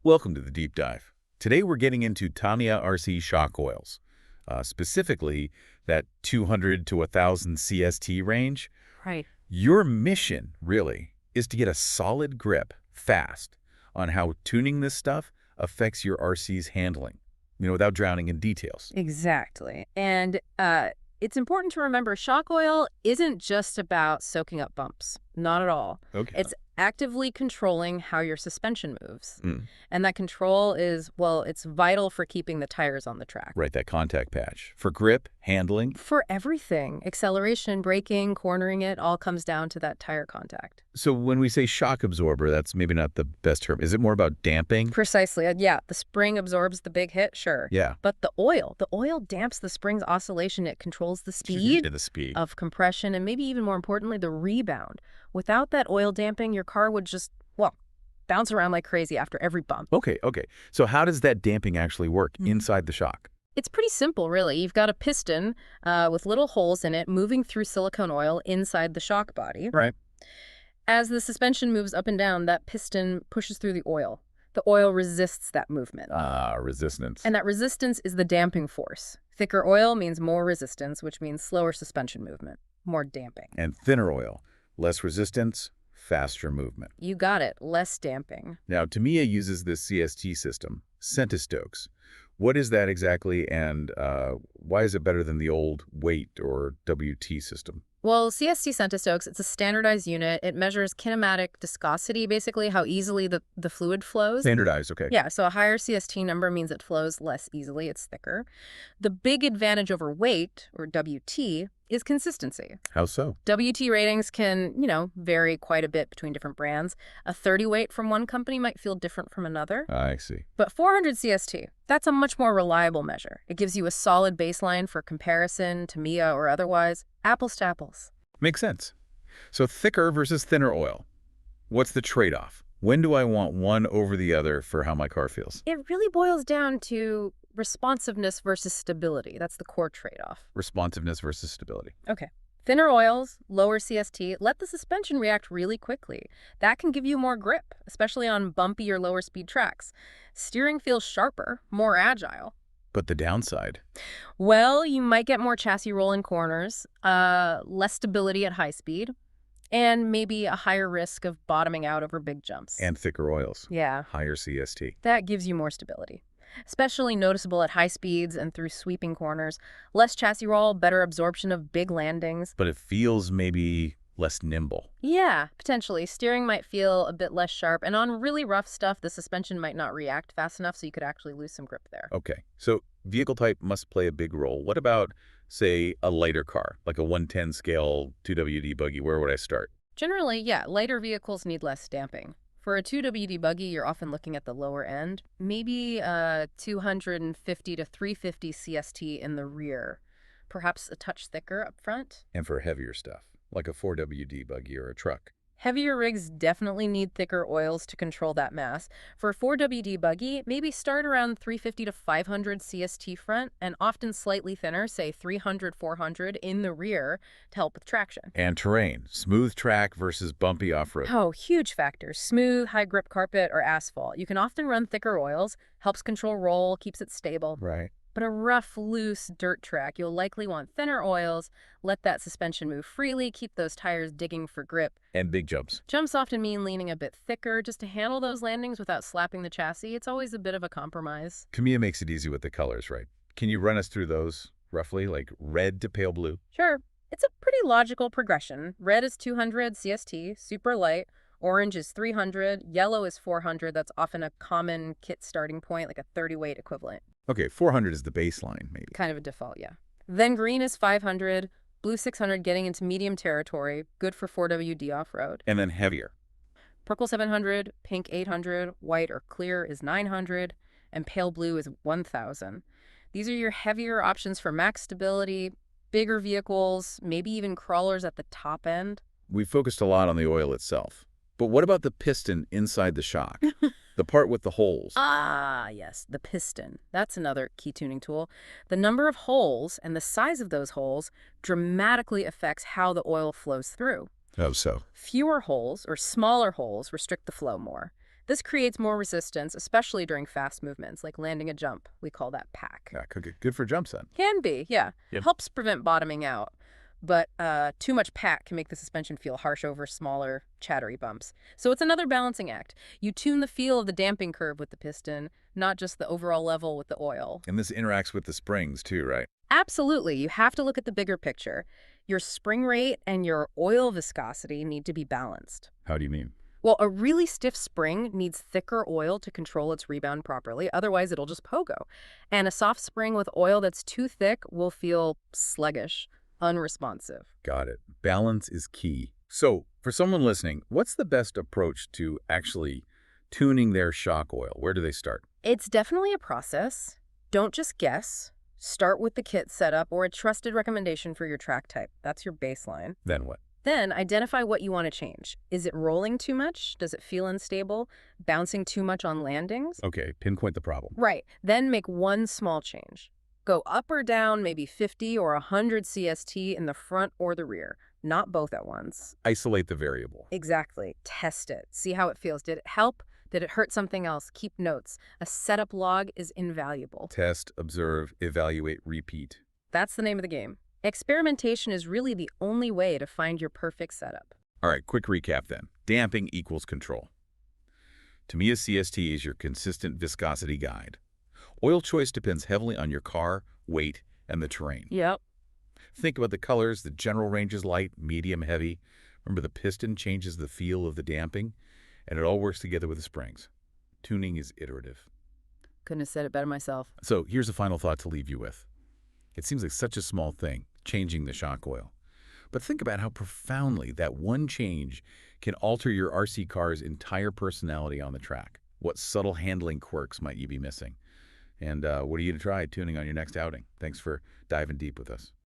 Welcome to the Deep Dive. Today we're getting into Tamiya RC shock oils, specifically that 200 to 1000 CST range. Right. Your mission, really, is to get a solid grip, fast, on how tuning this stuff affects your RC's handling, without drowning in details. Exactly. And it's important to remember shock oil isn't just about soaking up bumps. Not at all. Okay. It's actively controlling how your suspension moves. Mm. And that control is, well, it's vital for keeping the tires on the track. Right, that contact patch. For grip, handling. For everything. Acceleration, braking, cornering it, all comes down to that tire contact. So when we say shock absorber, that's maybe not the best term. Is it more about damping? Precisely. Yeah, the spring absorbs the big hit, sure. Yeah. But the oil damps the spring's oscillation. It controls the speed of compression and maybe even more importantly, the rebound. Without that oil damping, your car would just, well, bounce around like crazy after every bump. Okay. So how does that damping actually work inside the shock? It's pretty simple, really. You've got a piston with little holes in it moving through silicone oil inside the shock body. Right. As the suspension moves up and down, that piston pushes through the oil. The oil resists that movement. Resistance. And that resistance is the damping force. Thicker oil means more resistance, which means slower suspension movement, more damping. And thinner oil, less resistance, faster movement. You got it, less damping. Now, Tamiya uses this CST system, Centistokes. What is that exactly, and why is it better than the old weight or WT system? Well, CST Centistokes, it's a standardized unit. It measures kinematic viscosity, basically how easily the fluid flows. Standardized, okay. Yeah, so a higher CST number means it flows less easily. It's thicker. The big advantage over weight, or WT, is consistency. How so? WT ratings can, vary quite a bit between different brands. A 30 weight from one company might feel different from another. I see. But 400 CST, that's a much more reliable measure. It gives you a solid baseline for comparison, Tamiya or otherwise. Apples to apples. Makes sense. So thicker versus thinner oil. What's the trade-off? When do I want one over the other for how my car feels? It really boils down to responsiveness versus stability. That's the core trade-off. Responsiveness versus stability. Okay. Thinner oils, lower CST, let the suspension react really quickly. That can give you more grip, especially on bumpy or lower speed tracks. Steering feels sharper, more agile. But the downside? Well, you might get more chassis roll in corners, less stability at high speed, and maybe a higher risk of bottoming out over big jumps. And thicker oils. Yeah. Higher CST. That gives you more stability. Especially noticeable at high speeds and through sweeping corners. Less chassis roll, better absorption of big landings. But it feels maybe less nimble. Yeah, potentially. Steering might feel a bit less sharp, and on really rough stuff, the suspension might not react fast enough, so you could actually lose some grip there. Okay, so vehicle type must play a big role. What about, say, a lighter car, like a 110 scale 2WD buggy? Where would I start? Generally, yeah, lighter vehicles need less damping. For a 2WD buggy, you're often looking at the lower end, maybe 250 to 350 CST in the rear, perhaps a touch thicker up front. And for heavier stuff, like a 4WD buggy or a truck. Heavier rigs definitely need thicker oils to control that mass. For a 4WD buggy, maybe start around 350 to 500 CST front and often slightly thinner, say 300, 400 in the rear to help with traction. And terrain, smooth track versus bumpy off-road. Oh, huge factors. Smooth, high grip carpet or asphalt. You can often run thicker oils, helps control roll, keeps it stable. Right. But a rough, loose dirt track, you'll likely want thinner oils, let that suspension move freely, keep those tires digging for grip. And big jumps. Jumps often mean leaning a bit thicker just to handle those landings without slapping the chassis. It's always a bit of a compromise. Tamiya makes it easy with the colors, right? Can you run us through those, roughly, like red to pale blue? Sure. It's a pretty logical progression. Red is 200 CST, super light. Orange is 300. Yellow is 400. That's often a common kit starting point, like a 30 weight equivalent. Okay, 400 is the baseline, maybe. Kind of a default, yeah. Then green is 500, blue 600 getting into medium territory, good for 4WD off-road. And then heavier. Purple 700, pink 800, white or clear is 900, and pale blue is 1000. These are your heavier options for max stability, bigger vehicles, maybe even crawlers at the top end. We focused a lot on the oil itself. But what about the piston inside the shock? The part with the holes. Ah, yes, the piston. That's another key tuning tool. The number of holes and the size of those holes dramatically affects how the oil flows through. Oh, so? Fewer holes or smaller holes restrict the flow more. This creates more resistance, especially during fast movements, like landing a jump. We call that pack. Yeah, good for jumps then. Can be, yeah. Yep. Helps prevent bottoming out. But too much pack can make the suspension feel harsh over smaller, chattery bumps. So it's another balancing act. You tune the feel of the damping curve with the piston, not just the overall level with the oil. And this interacts with the springs too, right? Absolutely. You have to look at the bigger picture. Your spring rate and your oil viscosity need to be balanced. How do you mean? Well, a really stiff spring needs thicker oil to control its rebound properly. Otherwise, it'll just pogo. And a soft spring with oil that's too thick will feel sluggish, unresponsive. Got it. Balance is key. So, for someone listening, what's the best approach to actually tuning their shock oil? Where do they start? It's definitely a process. Don't just guess. Start with the kit setup or a trusted recommendation for your track type. That's your baseline. Then what? Then identify what you want to change. Is it rolling too much? Does it feel unstable? Bouncing too much on landings? Okay, pinpoint the problem. Right. Then make one small change. Go up or down maybe 50 or 100 CST in the front or the rear, not both at once. Isolate the variable. Exactly. Test it. See how it feels. Did it help? Did it hurt something else? Keep notes. A setup log is invaluable. Test, observe, evaluate, repeat. That's the name of the game. Experimentation is really the only way to find your perfect setup. All right, quick recap then. Damping equals control. Tamiya CST is your consistent viscosity guide. Oil choice depends heavily on your car, weight, and the terrain. Yep. Think about the colors. The general range is light, medium, heavy. Remember, the piston changes the feel of the damping, and it all works together with the springs. Tuning is iterative. Couldn't have said it better myself. So here's a final thought to leave you with. It seems like such a small thing, changing the shock oil. But think about how profoundly that one change can alter your RC car's entire personality on the track. What subtle handling quirks might you be missing? And what are you going to try tuning on your next outing? Thanks for diving deep with us.